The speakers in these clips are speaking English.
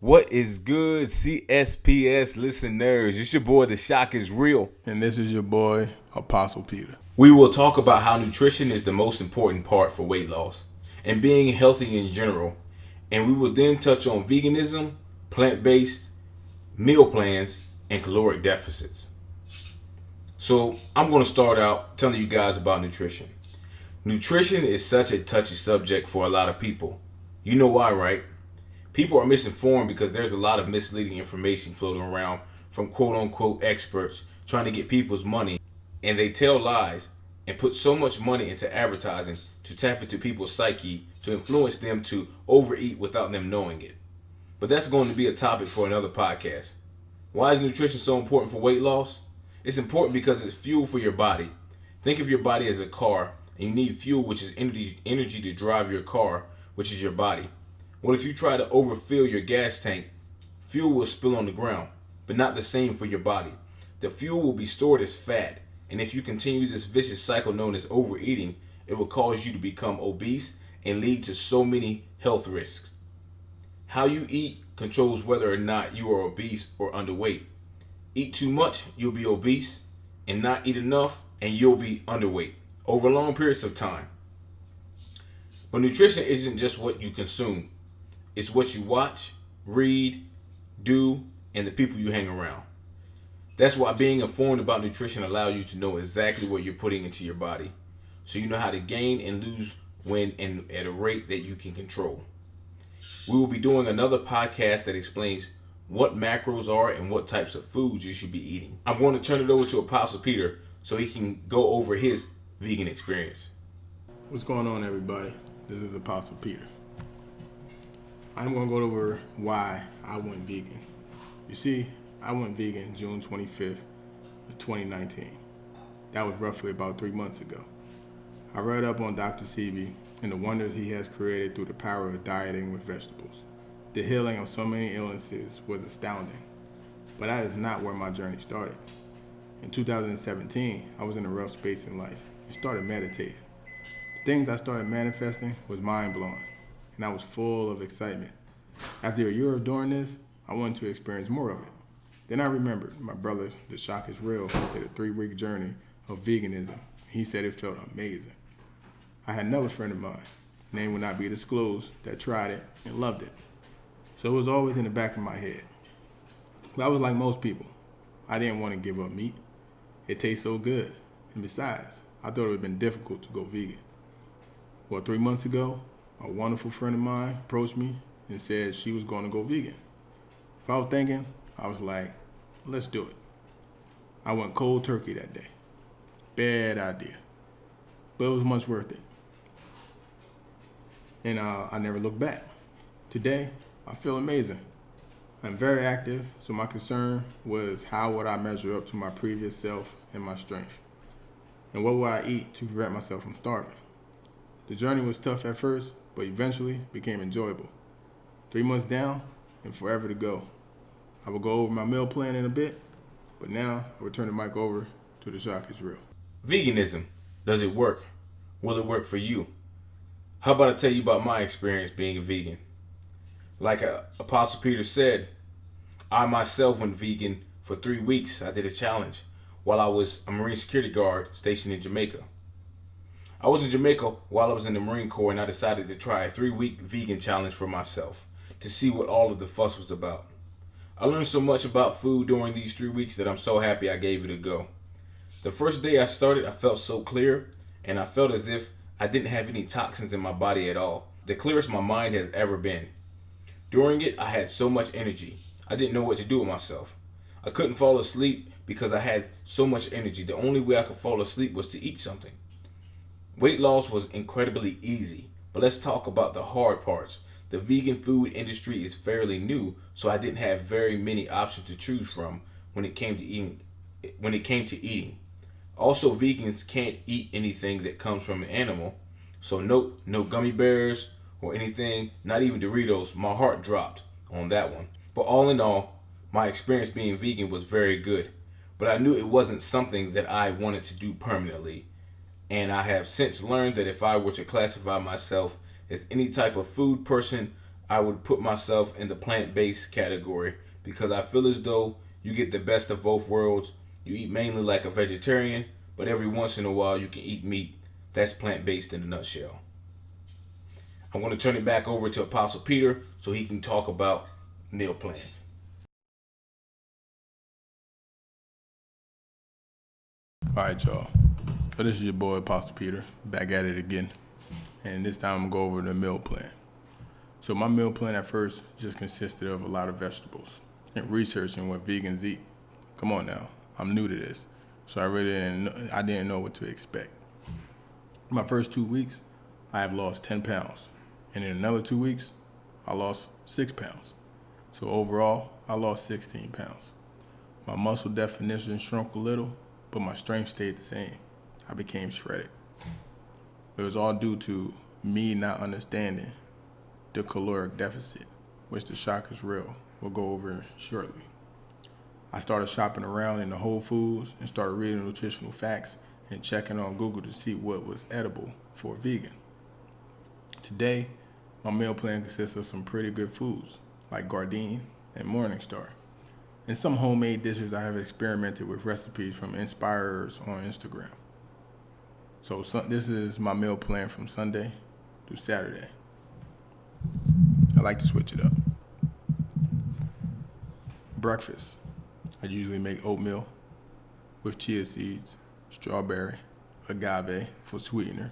What is good, CSPS listeners? It's your boy, Theshockisreal. And this is your boy, Apostle Peter. We will talk about how nutrition is the most important part for weight loss and being healthy in general. And we will then touch on veganism, plant-based, meal plans, and caloric deficits. So I'm going to start out telling you guys about nutrition. Nutrition is such a touchy subject for a lot of people. You know why, right? People are misinformed because there's a lot of misleading information floating around from quote-unquote experts trying to get people's money, and they tell lies and put so much money into advertising to tap into people's psyche to influence them to overeat without them knowing it. But that's going to be a topic for another podcast. Why is nutrition so important for weight loss? It's important because it's fuel for your body. Think of your body as a car, and you need fuel, which is energy to drive your car, which is your body. Well, if you try to overfill your gas tank, fuel will spill on the ground, but not the same for your body. The fuel will be stored as fat, and if you continue this vicious cycle known as overeating, it will cause you to become obese and lead to so many health risks. How you eat controls whether or not you are obese or underweight. Eat too much, you'll be obese, and not eat enough, and you'll be underweight over long periods of time. But nutrition isn't just what you consume. It's what you watch, read, do, and the people you hang around. That's why being informed about nutrition allows you to know exactly what you're putting into your body, so you know how to gain and lose when and at a rate that you can control. We will be doing another podcast that explains what macros are and what types of foods you should be eating. I'm going to turn it over to Apostle Peter so he can go over his vegan experience. What's going on, everybody? This is Apostle Peter. I'm going to go over why I went vegan. You see, I went vegan June 25th of 2019. That was roughly about 3 months ago. I read up on Dr. Sebi and the wonders he has created through the power of dieting with vegetables. The healing of so many illnesses was astounding. But that is not where my journey started. In 2017, I was in a rough space in life and started meditating. The things I started manifesting was mind-blowing, and I was full of excitement. After a year of doing this, I wanted to experience more of it. Then I remembered my brother, Theshockisreal, did a 3-week journey of veganism. He said it felt amazing. I had another friend of mine, name will not be disclosed, that tried it and loved it. So it was always in the back of my head. But I was like most people. I didn't want to give up meat. It tastes so good. And besides, I thought it would have been difficult to go vegan. Well, 3 months ago, a wonderful friend of mine approached me and said she was going to go vegan. If I was thinking, I was like, let's do it. I went cold turkey that day. Bad idea. But it was much worth it. And I never looked back. Today, I feel amazing. I'm very active, so my concern was how would I measure up to my previous self and my strength? And what would I eat to prevent myself from starving? The journey was tough at first, but eventually became enjoyable. 3 months down and forever to go. I will go over my meal plan in a bit, but now I will turn the mic over to Theshockisreal. Veganism. Does it work? Will it work for you? How about I tell you about my experience being a vegan? Like Apostle Peter said, I myself went vegan for 3 weeks. I did a challenge while I was a Marine security guard stationed in Jamaica. I was in Jamaica while I was in the Marine Corps, and I decided to try a 3-week vegan challenge for myself to see what all of the fuss was about. I learned so much about food during these 3 weeks that I'm so happy I gave it a go. The first day I started, I felt so clear, and I felt as if I didn't have any toxins in my body at all. The clearest my mind has ever been. During it, I had so much energy. I didn't know what to do with myself. I couldn't fall asleep because I had so much energy. The only way I could fall asleep was to eat something. Weight loss was incredibly easy, but let's talk about the hard parts. The vegan food industry is fairly new, so I didn't have very many options to choose from when it came to eating. Also, vegans can't eat anything that comes from an animal, so no gummy bears or anything, not even Doritos. My heart dropped on that one. But all in all, my experience being vegan was very good, but I knew it wasn't something that I wanted to do permanently. And I have since learned that if I were to classify myself as any type of food person, I would put myself in the plant-based category because I feel as though you get the best of both worlds. You eat mainly like a vegetarian, but every once in a while you can eat meat. That's plant-based in a nutshell. I'm going to turn it back over to Apostle Peter so he can talk about meal plans. All right, y'all. So this is your boy Apostle Peter, back at it again. And this time I'm going to go over the meal plan. So my meal plan at first just consisted of a lot of vegetables and researching what vegans eat. Come on now, I'm new to this, so I didn't know what to expect. My first 2 weeks, I have lost 10 pounds. And in another 2 weeks, I lost 6 pounds. So overall, I lost 16 pounds. My muscle definition shrunk a little, but my strength stayed the same. I became shredded. It was all due to me not understanding the caloric deficit, which Theshockisreal will go over shortly. I started shopping around in the Whole Foods and started reading nutritional facts and checking on Google to see what was edible for a vegan. Today, my meal plan consists of some pretty good foods like Gardein and Morningstar, and some homemade dishes I have experimented with recipes from inspirers on Instagram. So this is my meal plan from Sunday through Saturday. I like to switch it up. Breakfast. I usually make oatmeal with chia seeds, strawberry, agave for sweetener,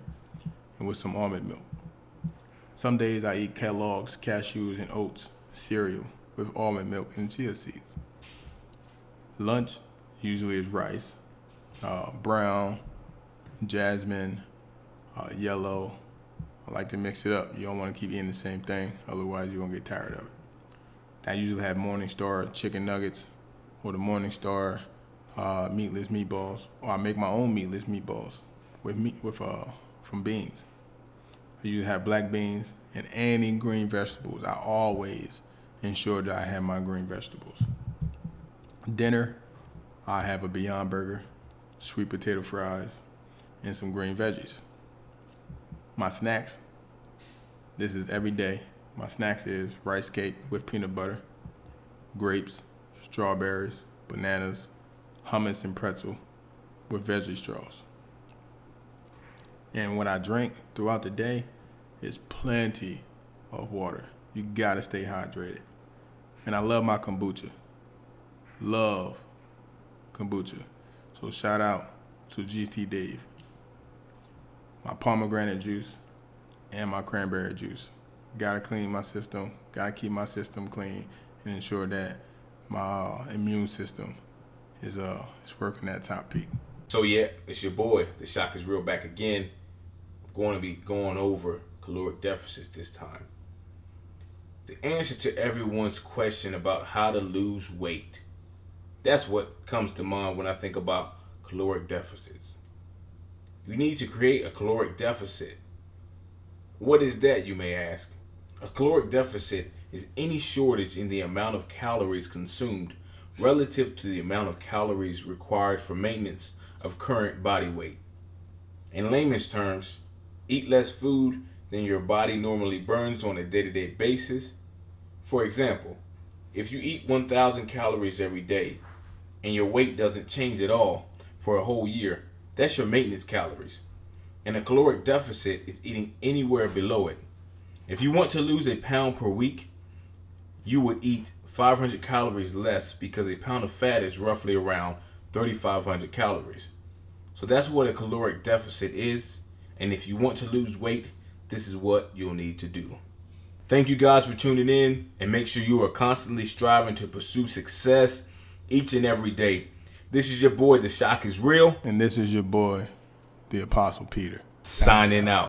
and with some almond milk. Some days I eat Kellogg's, cashews, and oats cereal with almond milk and chia seeds. Lunch usually is rice, brown, jasmine, yellow. I like to mix it up. You don't want to keep eating the same thing, otherwise you're going to get tired of it. I usually have Morningstar chicken nuggets or the Morningstar meatless meatballs, or I make my own meatless meatballs from beans. I usually have black beans and any green vegetables. I always ensure that I have my green vegetables. Dinner, I have a Beyond Burger, sweet potato fries, and some green veggies. My snacks, this is every day. My snacks is rice cake with peanut butter, grapes, strawberries, bananas, hummus and pretzel with veggie straws. And what I drink throughout the day is plenty of water. You gotta stay hydrated. And I love my kombucha. Love kombucha. So shout out to GT Dave. My pomegranate juice and my cranberry juice. Gotta clean my system, gotta keep my system clean and ensure that my immune system is working at top peak. So yeah, it's your boy, Theshockisreal, back again. I'm going to be going over caloric deficits this time. The answer to everyone's question about how to lose weight. That's what comes to mind when I think about caloric deficits. You need to create a caloric deficit. What is that, you may ask? A caloric deficit is any shortage in the amount of calories consumed relative to the amount of calories required for maintenance of current body weight. In layman's terms, eat less food than your body normally burns on a day-to-day basis. For example, if you eat 1,000 calories every day and your weight doesn't change at all for a whole year, that's your maintenance calories. And a caloric deficit is eating anywhere below it. If you want to lose a pound per week, you would eat 500 calories less because a pound of fat is roughly around 3,500 calories. So that's what a caloric deficit is. And if you want to lose weight, this is what you'll need to do. Thank you guys for tuning in, and make sure you are constantly striving to pursue success each and every day. This is your boy, Theshockisreal. And this is your boy, the Apostle Peter. Signing out.